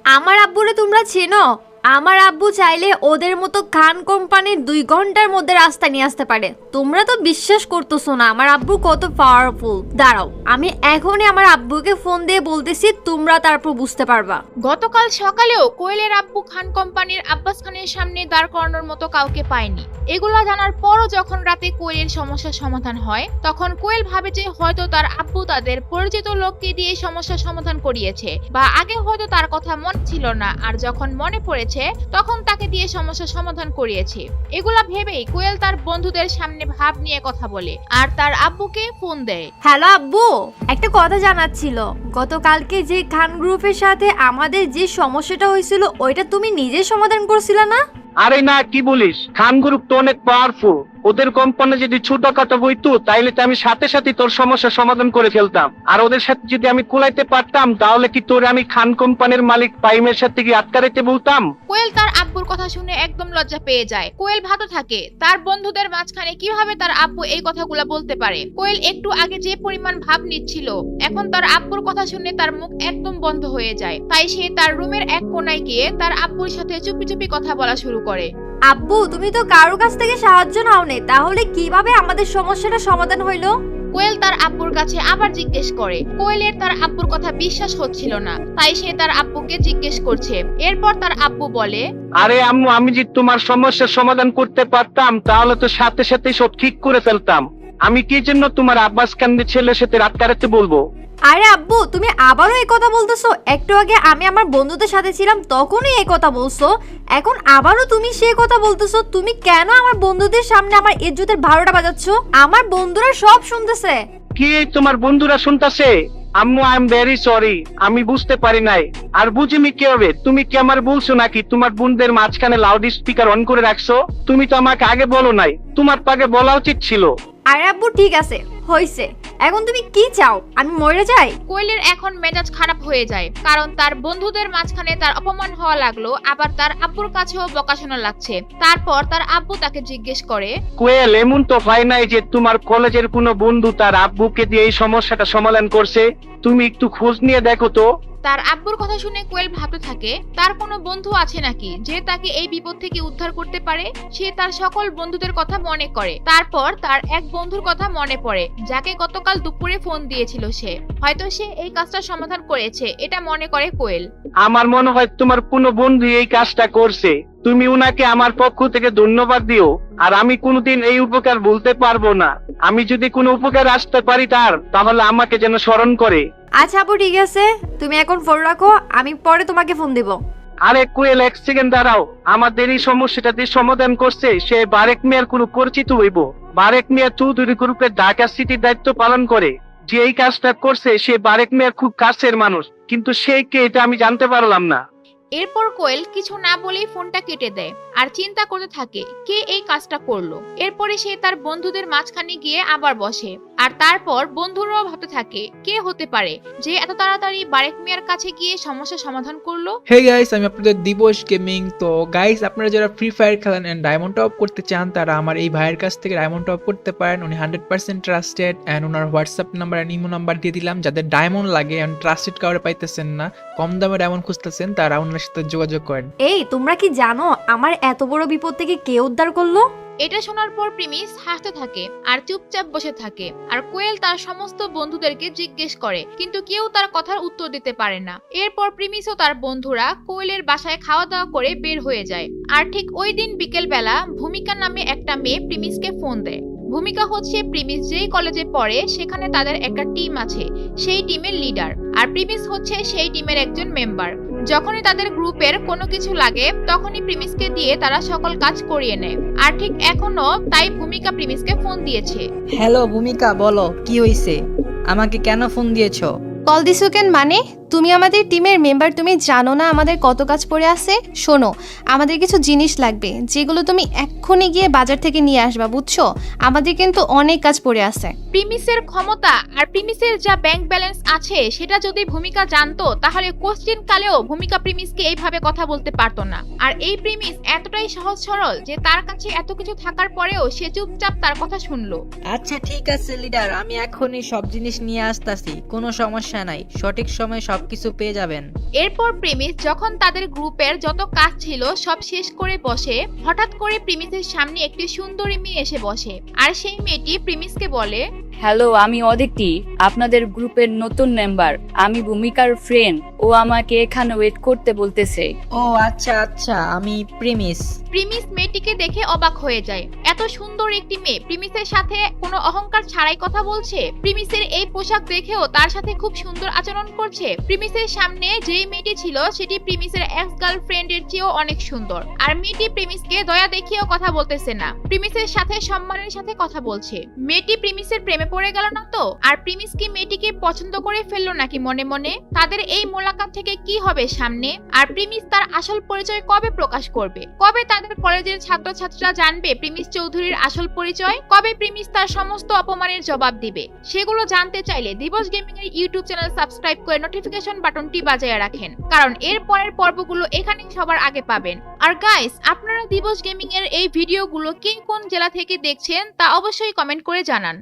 আমার আব্বুরে তোমরা চেনো? আমার আব্বু চাইলে ওদের মতো খান কোম্পানির 2 ঘন্টার মধ্যে রাস্তা নিয়ে আসতে পারে। তোমরা তো বিশ্বাস করতেছো না আমার আব্বু কত পাওয়ারফুল। দাঁড়াও, আমি এখনই আমার আব্বুকে ফোন দিয়ে বলতেছি, তোমরা তারপর বুঝতে পারবা। গতকাল সকালেও কোয়েলের আব্বু খান কোম্পানির আব্বাস খানের সামনে দাঁড় করানোর মতো কাউকে পায়নি। এগুলা জানার পরও যখন রাতে কোয়েলের সমস্যার সমাধান হয়, তখন কোয়েল ভাবে যে হয়তো তার আব্বু তাদের পরিচিত লোককে দিয়ে সমস্যার সমাধান করিয়েছে, বা আগে হয়তো তার কথা মনে ছিল না, আর যখন মনে পড়েছে তখন তাকে দিয়ে সমস্যার সমাধান করিয়েছে। এগুলা ভেবেই কোয়েল তার বন্ধুদের সামনে ভাব নিয়ে কথা বলে আর তার আব্বুকে ফোন দেয়। হ্যালো আব্বু, একটা কথা জানার ছিল। গতকালকে যে খান গ্রুপের সাথে আমাদের যে সমস্যাটা হয়েছিল ওইটা তুমি নিজে সমাধান করছিলে না? আরে না, কি বলিস? খান গ্রুপ তো অনেক পাওয়ারফুল। ওদের কোম্পানি যদি ছোটখাটো হইতো তাইলে তো আমি সাথে সাথে তোর সমস্যার সমাধান করে ফেলতাম। আর ওদের সাথে যদি আমি কুলাইতে পারতাম তাহলে কি তোর আমি খান কোম্পানির মালিক পাইমের সাথে কি আটকাইতে বলতাম? কোয়েল তার আব্বুর কথা শুনে একদম লজ্জা পেয়ে যায়। কোয়েল ভাবতে থাকে তার বন্ধুদের মাঝখানে কিভাবে তার আব্বু এই কথাগুলো বলতে পারে। কোয়েল একটু আগে যে পরিমাণ ভাব নিচ্ছিল, এখন তার আব্বুর কথা শুনে তার মুখ একদম বন্ধ হয়ে যায়। তাই সে তার রুমের এক কোণায় গিয়ে তার আব্বুর সাথে চুপি চুপি কথা বলা শুরু করে। আব্বু, তুমি তো কারোর কাছ থেকে সাহায্য নাও নি, তাহলে কিভাবে আমাদের সমস্যাটা সমাধান হইলো? কোয়েল তার আব্বুর কাছে আবার জিজ্ঞেস করে। কোয়েলের তার আব্বুর কথা বিশ্বাস হচ্ছিল না, তাই সে তার আব্বুকে জিজ্ঞেস করছে। এরপর তার আব্বু বলে, আরে আম্মু, আমি যদি তোমার সমস্যার সমাধান করতে পারতাম তাহলে তো সাথে সাথে সব ঠিক করে ফেলতাম। আমি কি জন্য তোমার আব্বাস খানের ছেলের সাথে আটকাইতে বলবো? আরে আব্বু, তুমি আবারও এই কথা বলতেছো? একটু আগে আমি আমার বন্ধুদের সাথে ছিলাম তখনই এই কথা বলছো, এখন আবারও তুমি সেই কথা বলতেছো। তুমি কেন আমার বন্ধুদের সামনে আমার ইজ্জতের ভাড়াটা বাজাচ্ছ? আমার বন্ধুরা সব শুনতেছে। কি তোমার বন্ধুরা শুনতাছে? আম্মু, আই এম ভেরি সরি, আমি বুঝতে পারি নাই। আর বুঝিনি কি হবে? তুমি কি আমার বলছো নাকি তোমার বোনদের মাঝখানে লাউড স্পিকার অন করে রাখছো? তুমি তো আমাকে আগে বলো নাই, তোমার তো আগে বলা উচিত ছিল। আরে আব্বু, ঠিক আছে, হইছে। এখন তুমি কি চাও, আমি মরে যাই? কোয়েলের এখন মেজাজ খারাপ হয়ে যায়, কারণ তার বন্ধুদের মাঝখানে তার অপমান হওয়া লাগলো, আবার তার আব্বুর কাছেও বকাশোনা লাগছে। তারপর তার আব্বু তাকে জিজ্ঞেস করে, কোয়েল, এমন তো হয় নাই যে তোমার কলেজের কোনো বন্ধু তার আব্বুকে দিয়ে এই সমস্যাটা সমাধান করছে? তুমি একটু খোঁজ নিয়ে দেখো তো। তার আব্বুর কথা শুনে কোয়েল ভাবতে থাকে তার কোনো বন্ধু আছে নাকি যে তাকে এই বিপদ থেকে উদ্ধার করতে পারে। সে তার সকল বন্ধুদের কথা মনে করে। তারপর তার এক বন্ধুর কথা মনে পড়ে যাকে গতকাল দুপুরে ফোন দিয়েছিল সে। হয়তো সে এই কাজটা সমাধান করেছে, এটা মনে করে কোয়েল। আমার মনে হয় তোমার কোনো বন্ধু এই কাজটা করছে। তুমি উনাকে আমার পক্ষ থেকে ধন্যবাদ দিও। আর আমি কোনোদিন এই উপকার ভুলতে পারবো না। আমি যদি কোনো উপকার আসতে পারি তার, তাহলে আমাকে যেন স্মরণ করে। আচ্ছা আব্বু, ঠিক আছে, তুমি এখন ফোন রাখো, আমি পরে তোমাকে ফোন দিব। আরে কোয়েল, এক সেকেন্ড দাঁড়াও। আমাদের এই সমস্যাটা যে সমাধান করছে সে বারেক মিয়ার কোনো পরিচিত হইব। বারেক মিয়া চৌধুরী গ্রুপের ঢাকা সিটির দায়িত্ব পালন করে। যে এই কাজটা করছে সে বারেক মিয়ার খুব কাছের মানুষ, কিন্তু সে কে এটা আমি জানতে পারলাম না। এরপর কোয়েল কিছু না বলেই ফোনটা কেটে দেয় আর চিন্তা করতে থাকে কে এই কাজটা করলো। এরপরে সে তার বন্ধুদের মাঝখানে গিয়ে আবার বসে, আর তারপর বন্ধুরাও ভাবতে থাকে কে হতে পারে যে এত তাড়াতাড়ি বারেক মিয়ার কাছে গিয়ে সমস্যা সমাধান করলো। হে গাইস, আমি আপনাদের দিবস গেমিং। তো গাইস, আপনারা যারা ফ্রি ফায়ার খেলেন এন্ড ডায়মন্ড টপ করতে চান তারা আমার এই ভাইয়ের কাছ থেকে ডায়মন্ড টপ করতে পারেন। উনি 100% ট্রাস্টেড এন্ড ওনার WhatsApp number and imo number দিয়ে দিলাম। যাদের ডায়মন্ড লাগে এন্ড ট্রাস্টেড কাউরে পাইতেছেন না, কম দামে ডায়মন্ড খুঁজতেছেন, তারা ওনার সাথে যোগাযোগ করেন। এই, তোমরা কি জানো আমার এত বড় বিপদ থেকে কে উদ্ধার করলো? এটা শোনার পর প্রিমিস হাসতে থাকে আর চুপচাপ বসে থাকে। আর কোয়েল তার সমস্ত বন্ধুদেরকে জিজ্ঞেস করে, কিন্তু কেউ তার কথার উত্তর দিতে পারে না। এরপর প্রিমিস ও তার বন্ধুরা কোয়েলের বাসায় খাওয়া দাওয়া করে বের হয়ে যায়। আর ঠিক ওই দিন বিকেল বেলা ভূমিকা নামে একটা মেয়ে প্রিমিসকে ফোন দেয়। ভূমিকা হচ্ছে প্রিমিস যেই কলেজে পড়ে সেখানে তাদের একটা টিম আছে, সেই টিমের লিডার। আর প্রিমিস হচ্ছে সেই টিমের একজন মেম্বার। যখনই তাদের গ্রুপের কোনো কিছু লাগে তখনই প্রিমিসকে দিয়ে তারা সকল কাজ করিয়ে নেয়। আর ঠিক এখনো তাই ভূমিকা প্রিমিসকে ফোন দিয়েছে। হ্যালো ভূমিকা, বলো কি হইছে? আমাকে কেন ফোন দিয়েছো? কল দিছো কেন? মানে তুমি আমাদের টিমের মেম্বার, তুমি জানো না আমাদের কত কাজ পড়ে আছে? শোনো, আমাদের কিছু জিনিস লাগবে যেগুলো তুমি এক্ষুনি গিয়ে বাজার থেকে নিয়ে আসবা, বুঝছো? আমাদের কিন্তু অনেক কাজ পড়ে আছে। প্রিমিসের ক্ষমতা আর প্রিমিসের যা ব্যাংক ব্যালেন্স আছে সেটা যদি ভূমিকা জানতো তাহলে কোশ্চেন কালেও ভূমিকা প্রিমিসকে এইভাবে কথা বলতে পারতো না। আর এই প্রিমিস এতটাই সহজ সরল যে তার কাছে এত কিছু থাকার পরেও সে চুপচাপ তার কথা শুনলো। আচ্ছা ঠিক আছে লিডার, আমি এখনই সব জিনিস নিয়ে আসতাছি, কোনো সমস্যা নাই। সঠিক সময় সব সবকিছু পেয়ে যাবেন। এরপর প্রিমিস যখন তাদের গ্রুপের যত কাজ ছিল সব শেষ করে বসে, হঠাৎ করে প্রিমিসের সামনে একটি সুন্দরী মেয়ে এসে বসে। আর সেই মেয়েটি প্রিমিসকে বলে, হ্যালো, আমি অদিতি, আপনাদের গ্রুপের নতুন মেম্বার। আমি ভূমিকার ফ্রেন্ড। ও আমাকে এখানে ওয়েট করতে বলতেছে। ও আচ্ছা আচ্ছা, আমি প্রিমিস। প্রিমিস মেয়েটিকে দেখে অবাক হয়ে যায়। এত সুন্দর একটি মেয়ে প্রিমিসের সাথে কোনো অহংকার ছাড়াই কথা বলছে। প্রিমিসের এই পোশাক দেখেও তার সাথে খুব সুন্দর আচরণ করছে। প্রিমিসের সামনে যেই মেয়েটি ছিল সেটি প্রিমিসের এক্স গার্লফ্রেন্ডের চেয়েও অনেক সুন্দর। আর মেয়েটি প্রিমিসকে দয়া দেখিয়েও কথা বলতেছে না, প্রিমিসের সাথে সম্মানের সাথে কথা বলছে। মেয়েটি প্রিমিসের প্রেমে পড়ে গেল না তো? আর প্রিমিস কি মেয়েটিকে পছন্দ করে ফেললো নাকি মনে মনে? তাদের এই মোলাকাত থেকে কি হবে সামনে? আর প্রিমিস তার আসল পরিচয় কবে প্রকাশ করবে? কবে তাদের কলেজের ছাত্রছাত্রীরা জানবে প্রিমিস চৌধুরীর আসল পরিচয়? কবে প্রিমিস তার সমস্ত অপমানের জবাব দিবে? সেগুলো জানতে চাইলে দিবস গেমিং এর ইউটিউব চ্যানেল সাবস্ক্রাইব করে নোটিফিকেশন বাটনটি বাজিয়ে রাখেন, কারণ এর পরের পর্বগুলো এখানেই সবার আগে পাবেন। আর গাইস, আপনারা দিবস গেমিং এর এই ভিডিওগুলো কে কোন জেলা থেকে দেখছেন তা অবশ্যই কমেন্ট করে জানান।